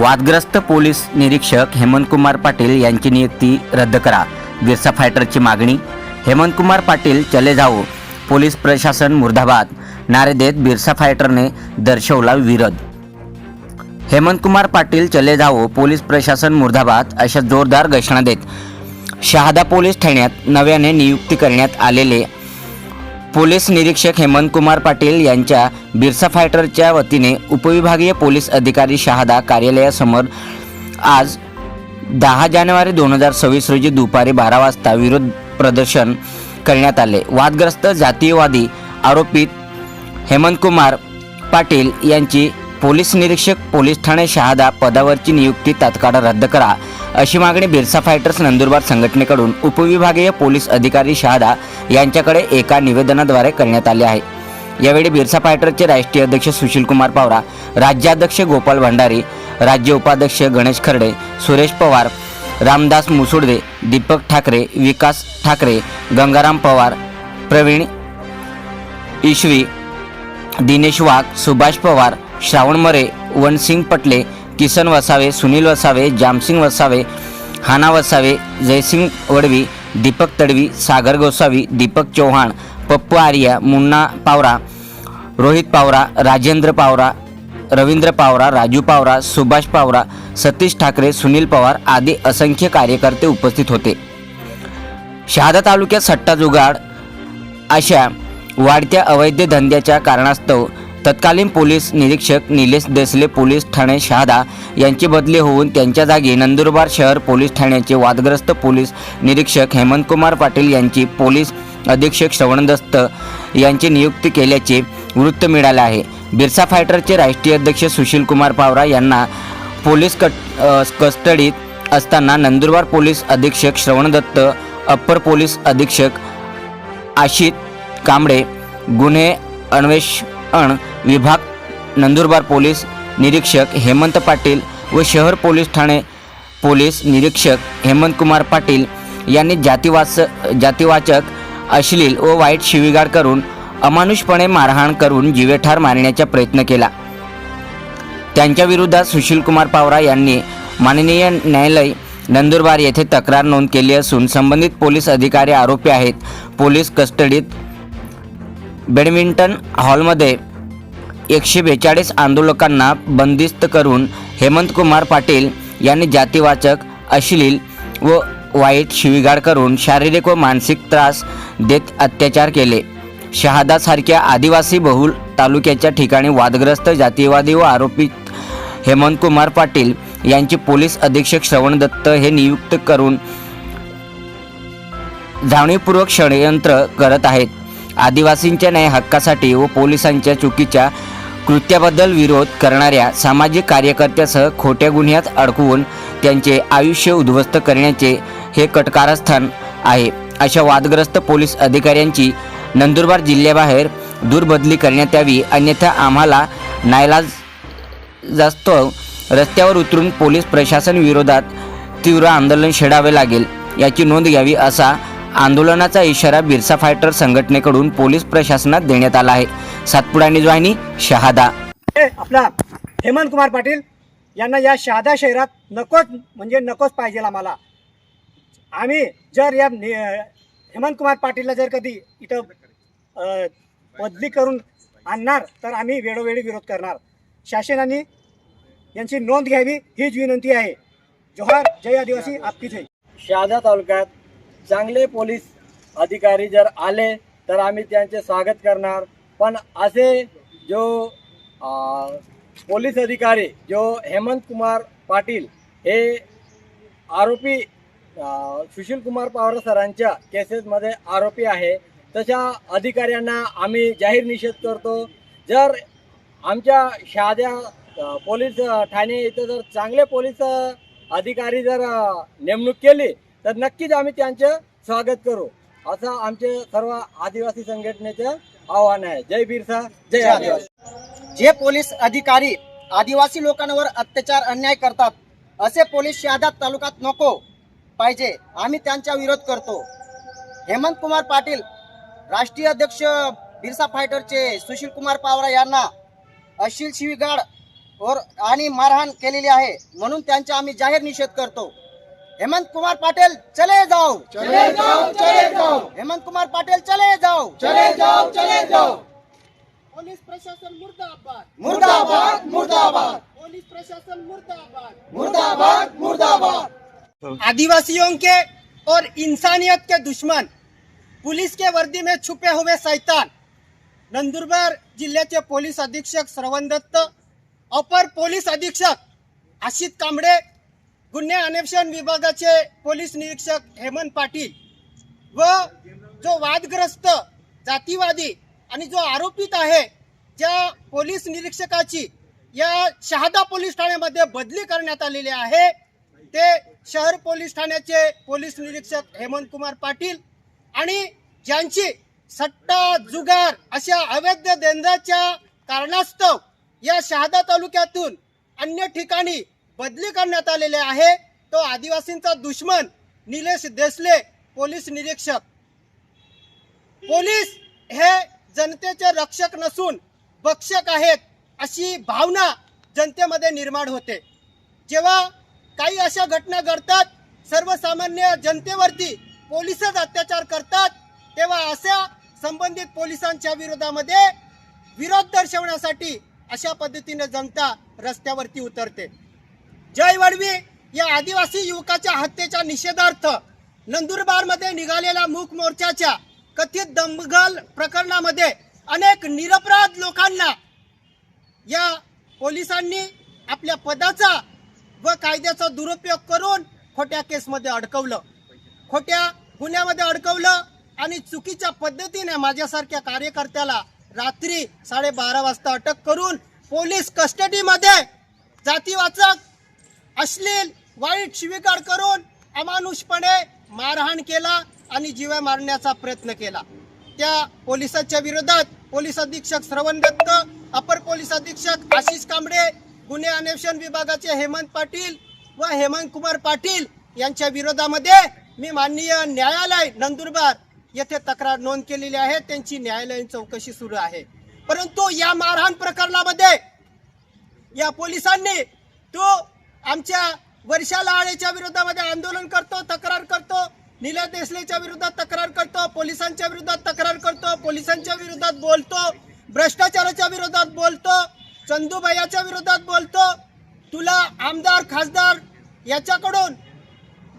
वादग्रस्त पोलीस निरीक्षक हेमंतकुमार पाटील यांची नियुक्ती रद्द करा, बिरसा फायटरची मागणी। हेमंतकुमार पाटील चले जाओ, पोलीस प्रशासन मुर्दाबाद नारे देत बिरसा फायटरने दर्शवला विरोध। हेमंतकुमार पाटील चले जाओ, पोलीस प्रशासन मुर्दाबाद अशा जोरदार घोषणा देत शहादा पोलीस ठाण्यात नव्याने नियुक्ती करण्यात आलेले पोलीस निरीक्षक हेमंतकुमार पाटील यांच्या बिरसा फायटरच्या वतीने उपविभागीय पोलीस अधिकारी शहादा कार्यालयासमोर आज 10 जानेवारी 2026 रोजी दुपारी 12 वाजता विरोध प्रदर्शन करण्यात आले। वादग्रस्त जातीयवादी आरोपित हेमंतकुमार पाटील यांची पोलीस निरीक्षक पोलीस ठाणे शहादा पदावरची नियुक्ती तात्काळ रद्द करा अशी मागणी बिरसा फायटर्स नंदुरबार संघटनेकडून उपविभागीय पोलीस अधिकारी शहादा यांच्याकडे एका निवेदनाद्वारे करण्यात आले आहे। यावेळी बिरसा फायटरचे राष्ट्रीय अध्यक्ष सुशीलकुमार पावरा, राज्याध्यक्ष गोपाल भंडारी, राज्य उपाध्यक्ष गणेश खर्डे, सुरेश पवार, रामदास मुसुर्दे, दीपक ठाकरे, विकास ठाकरे, गंगाराम पवार, प्रवीण ईश्वी, दिनेश वाघ, सुभाष पवार, श्रावण मरे, वनसिंग पटले, किसन वसावे, सुनील वसावे, जामसिंग वसावे, हाना वसावे, जयसिंग वडवी, दीपक तडवी, सागर गोसावी, दीपक चौहान, पप्पू आर्या, मुन्ना पावरा, रोहित पावरा, राजेंद्र पावरा, रवींद्र पावरा, राजू पावरा, सुभाष पावरा, सतीश ठाकरे, सुनील पवार आदी असंख्य कार्यकर्ते उपस्थित होते। शहादा तालुक्यात सट्टा जुगाड अशा वाढत्या अवैध धंद्याच्या कारणास्तव तत्कालीन पोलीस निरीक्षक निलेश देसले पोलीस ठाणे शहादा यांची बदली होऊन त्यांच्या जागी नंदुरबार शहर पोलीस ठाण्याचे वादग्रस्त पोलीस निरीक्षक हेमंतकुमार पाटील यांची पोलीस अधीक्षक श्रवण दत्त यांची नियुक्ती केल्याचे वृत्त मिळाले आहे। बिरसा फायटरचे राष्ट्रीय अध्यक्ष सुशीलकुमार पावरा यांना पोलीस कस्टडीत असताना नंदुरबार पोलीस अधीक्षक श्रवण दत्त, अप्पर पोलीस अधीक्षक आशित कांबळे, गुन्हे अन्वेषण विभाग नंदुरबार पोलीस निरीक्षक हेमंत पाटील व शहर पोलीस ठाणे पोलीस निरीक्षक हेमंतकुमार पाटील यांनी जातीवाचक अश्लील व वाईट शिवीगाळ करून अमानुषपणे मारहाण करून जीवेठार मारण्याचा प्रयत्न केला। त्यांच्या विरोधात सुशीलकुमार पावरा यांनी माननीय न्यायालय नंदुरबार येथे तक्रार नोंद केली असून संबंधित पोलीस अधिकारी आरोपी आहेत। पोलीस कस्टडीत बॅडमिंटन हॉलमध्ये 142 आंदोलकांना बंदिस्त करून हेमंतकुमार पाटील यांनी जातीवाचक अश्लील व वाईट शिवीगाळ करून शारीरिक व मानसिक त्रास देत अत्याचार केले। शहादासारख्या आदिवासी बहुल तालुक्याच्या ठिकाणी वादग्रस्त जातीयवादी व आरोपित हेमंतकुमार पाटील यांचे पोलीस अधीक्षक श्रवण दत्त हे नियुक्त करून जाणीवपूर्वक षडयंत्र करत आहेत। आदिवासींच्या न्याय हक्कासाठी व पोलिसांच्या चुकीच्या कृत्याबद्दल विरोध करणाऱ्या सामाजिक कार्यकर्त्यासह खोट्या गुन्ह्यात अडकवून त्यांचे आयुष्य उद्ध्वस्त करण्याचे हे कटकारस्थान आहे। अशा वादग्रस्त पोलीस अधिकाऱ्यांची नंदुरबार जिल्ह्याबाहेर दूरबदली करण्यात यावी, अन्यथा आम्हाला नाईलाजास्तव रस्त्यावर उतरून पोलीस प्रशासन विरोधात तीव्र आंदोलन छेडावे लागेल याची नोंद घ्यावी असा आंदोलनाचा इशारा बिरसा फायटर संघटनेकडून पोलीस प्रशासनात देण्यात आला आहे। सातपुडा न्यूज वाहिनी शहादा। आपला हेमंतकुमार पाटील यांना या शहादा शहरात नकोच पाहिजे आम्हाला। आम्ही जर या हेमंतकुमार पाटीलला जर कधी इथं बदली करून आणणार तर आम्ही वेळोवेळी विरोध करणार। शासनाने यांची नोंद घ्यावी हीच विनंती आहे। जोहार, जय आदिवासी, आपकी जय। शहादा तालुक्यात चांगले पोलीस अधिकारी जर आले तर आम्ही त्यांचे स्वागत करणार, पण असे जो पोलीस अधिकारी जो हेमंतकुमार पाटील हे आरोपी सुशीलकुमार पवार सरांच्या केसेसमध्ये आरोपी आहे, तशा अधिकाऱ्यांना आम्ही जाहीर निषेध करतो। जर आमच्या शहादा पोलीस ठाणे इथं जर चांगले पोलीस अधिकारी जर नेमणूक केली तर नक्कीच आम्ही त्यांचे स्वागत करू, असं आमचे सर्व आदिवासी संघटनेचे आव्हान आहे। जय बिरसा, जय आदिवासी। जे पोलीस अधिकारी आदिवासी लोकांवर अत्याचार अन्याय करतात असे पोलीस शहादा तालुक्यात नको पाहिजे, आम्ही त्यांचा विरोध करतो। हेमंतकुमार पाटील राष्ट्रीय अध्यक्ष बिरसा फायटरचे सुशीलकुमार पावरा यांना अश्लील शिवीगाळ आणि मारहाण केलेली आहे, म्हणून त्यांचा आम्ही जाहीर निषेध करतो. हेमंत कुमार पाटील चले जाओ, चले जाओ, चले जाओ. हेमंत कुमार पाटील चले जाओ, चले जाओ, चले जाओ. पोलीस प्रशासन मुर्दाबाद, मुर्दाबाद, मुर्दाबाद, पोलीस प्रशासन मुर्दाबाद. मुर्दाबाद, मुर्दाबाद. आदिवासियों के और इंसानियत के दुश्मन, पुलिस के वर्दी में छुपे हुए शैतान, नंदुरबार जिल्ह्याचे पोलीस अधीक्षक श्रवण दत्त, अपर पोलीस अधीक्षक आशिष कांबळे, गुन्हे अन्वेषण विभागाचे पोलीस निरीक्षक हेमंत पाटील व जो वादग्रस्त जातीवादी आणि जो आरोपित आहे, ज्या पोलीस निरीक्षकाची या शहादा पोलीस ठाण्यामध्ये बदली करण्यात आलेली आहे, ते शहर पोलीस ठाण्याचे पोलीस निरीक्षक हेमंत कुमार पाटील आणि ज्यांची सट्टा जुगार अशा अवैध धंद्याच्या कारणास्तव या शहादा तालुक्यातून अन्य ठिकाणी बदली करण्यात आलेले आहे, तो आदिवासींचा दुश्मन निलेश देसले पोलीस निरीक्षक. पोलीस हे जनतेचे रक्षक नसून भक्षक आहेत अशी भावना जनतेमध्ये निर्माण होते. जेव्हा काही अशा घटना घडतात, सर्वसामान्य जनतेवरती पोलीसच अत्याचार करतात, तेव्हा अशा संबंधित पोलिसांच्या विरोधामध्ये विरोध दर्शवण्यासाठी अशा पद्धतीने जनता रस्त्यावरती उतरते. जय वडवी या आदिवासी युवकाच्या हत्येच्या निषेधार्थ नंदुरबारमध्ये निघालेल्या मूक मोर्चाच्या कथित दंगल प्रकरणामध्ये अनेक निरपराध लोकांना या पोलिसांनी आपल्या पदाचा व कायद्याचा दुरुपयोग करून खोट्या केसमध्ये अडकवलं, खोट्या गुन्ह्यामध्ये अडकवलं आणि चुकीच्या पद्धतीने माझ्यासारख्या कार्यकर्त्याला रात्री 12:30 वाजता अटक करून पोलीस कस्टडीमध्ये जातीवाचक अश्लील वाईट शिवीगाळ करून अमानुषपणे मारहाण केला आणि जीवे मारण्याचा प्रयत्न केला. त्या पोलिसांच्या विरोधात पोलीस अधीक्षक श्रवण दत्त, अपर पोलीस अधीक्षक आशिष कांबळे, गुन्हे अन्वेषण विभागाचे हेमंत पाटील व हेमंत कुमार पाटील यांच्या विरोधामध्ये मी माननीय न्यायालय नंदुरबार येथे तक्रार नोंद केलेली आहे. त्यांची न्यायालयीन चौकशी सुरू आहे. परंतु या मारहाण प्रकरणामध्ये या पोलिसांनी तो आमच्या वर्षाला आळेच्या विरोधामध्ये आंदोलन करतो, तक्रार करतो, निलेश देसलेच्या विरोधात तक्रार करतो, पोलिसांच्या विरोधात तक्रार करतो, पोलिसांच्या विरोधात बोलतो, भ्रष्टाचाराच्या विरोधात बोलतो, चंदूबाईच्या विरोधात बोलतो. तुला आमदार खासदार याच्याकडून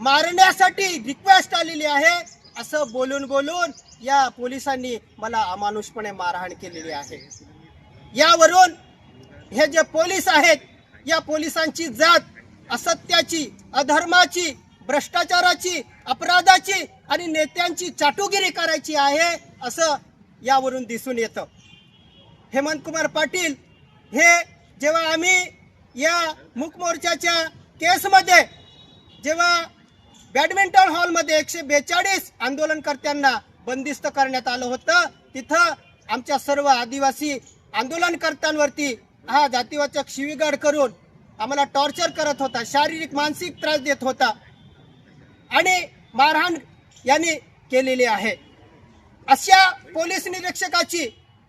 मारण्यासाठी रिक्वेस्ट आलेली आहे असं बोलून बोलून या पोलिसांनी मला अमानुषपणे मारहाण केलेली आहे. यावरून हे जे पोलीस आहेत, या पोलिसांची जात असत्याची, अधर्माची, भ्रष्टाचाराची, अपराधाची आणि नेत्यांची चाटुगिरी करायची आहे असं यावरून दिसून येतं. हेमंत कुमार पाटील हे जेव्हा आम्ही या मूक मोर्चाच्या केसमध्ये जेव्हा बॅडमिंटन हॉलमध्ये 142 आंदोलनकर्त्यांना बंदिस्त करण्यात आलं होतं, तिथं आमच्या सर्व आदिवासी आंदोलनकर्त्यांवरती हा जातीवाचक शिवीगाळ करून आम्हाला टॉर्चर करत होता, शारीरिक मानसिक त्रास देत होता आणि मारहाण यांनी केलेली आहे. अशा पोलीस निरीक्षकाची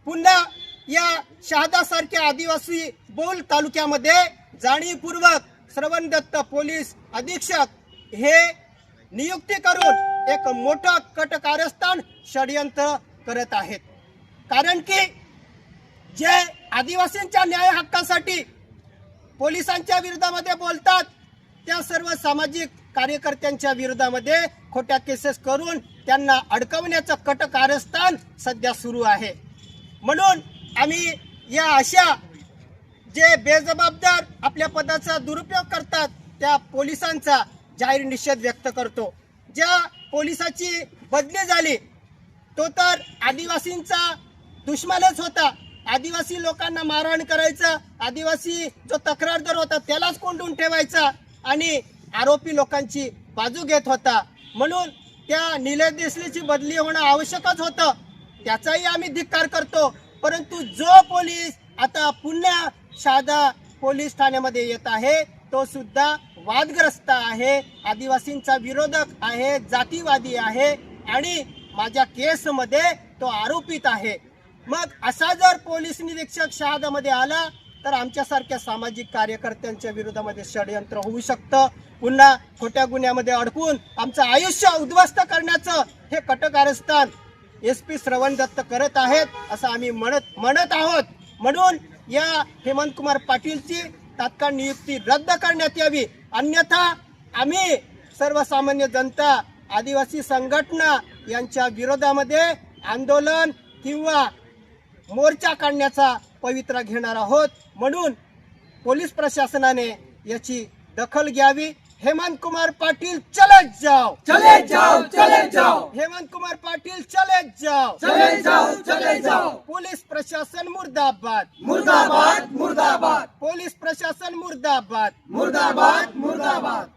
पुन्हा या शहादासारख्या आदिवासी बहुल तालुक्यामध्ये जाणीवपूर्वक श्रवण दत्त पोलीस अधीक्षक हे नियुक्ती करून एक मोठं कटकारस्थान षडयंत्र करत आहेत. कारण की जे आदिवासींच्या न्याय हक्कासाठी पोलिसांच्या विरोधामध्ये बोलतात, त्या सर्व सामाजिक कार्यकर्त्यांच्या विरोधामध्ये खोट्या केसेस करून त्यांना अडकवण्याचं कटकारस्थान सध्या सुरू आहे. म्हणून आम्ही या अशा जे बेजबाबदार आपल्या पदाचा दुरुपयोग करतात त्या पोलिसांचा जाहीर निषेध व्यक्त करतो. ज्या पोलिसाची बदली झाली तो तर आदिवासींचा दुश्मनच होता. आदिवासी लोकांना मारहाण करायचा, आदिवासी जो तक्रारदार होता त्यालाच कोंडून ठेवायचा आणि आरोपी लोकांची बाजू घेत होता. म्हणून त्या निलेश देसलेची बदली होणं आवश्यकच होतं, त्याचाही आम्ही धिक्कार करतो. परंतु जो पोलीस आता पुन्हा शहादा पोलीस ठाण्यामध्ये येत आहे तो सुद्धा वादग्रस्त आहे, आदिवासींचा विरोधक आहे, जातीवादी आहे आणि माझ्या केसमध्ये तो आरोपित आहे. मग असा जर पोलीस निरीक्षक शहादामध्ये आला तर आमच्यासारख्या सामाजिक कार्यकर्त्यांच्या विरोधामध्ये षडयंत्र होऊ शकतं. पुन्हा खोट्या गुन्ह्यामध्ये अडकून आमचं आयुष्य उद्ध्वस्त करण्याचं हे कटकारस्थान SP श्रवण दत्त करत आहेत असं आम्ही म्हणत आहोत. म्हणून या हेमंत कुमार पाटीलची तात्काळ नियुक्ती रद्द करण्यात यावी. अन्यथा आम्ही सर्वसामान्य जनता, आदिवासी संघटना यांच्या विरोधामध्ये आंदोलन किंवा मोर्चा काढण्याचा पवित्रा घेणार आहोत. म्हणून पोलीस प्रशासनाने याची दखल घ्यावी. हेमंत कुमार पाटील चले जाओ, चले जाओ, चले जाओ, हेमंत कुमार पाटील चले जाओ, चले जाओ, चले जाओ. पोलीस प्रशासन मुर्दाबाद, मुर्दाबाद, मुर्दाबाद, पोलीस प्रशासन मुर्दाबाद, मुर्दाबाद, मुर्दाबाद.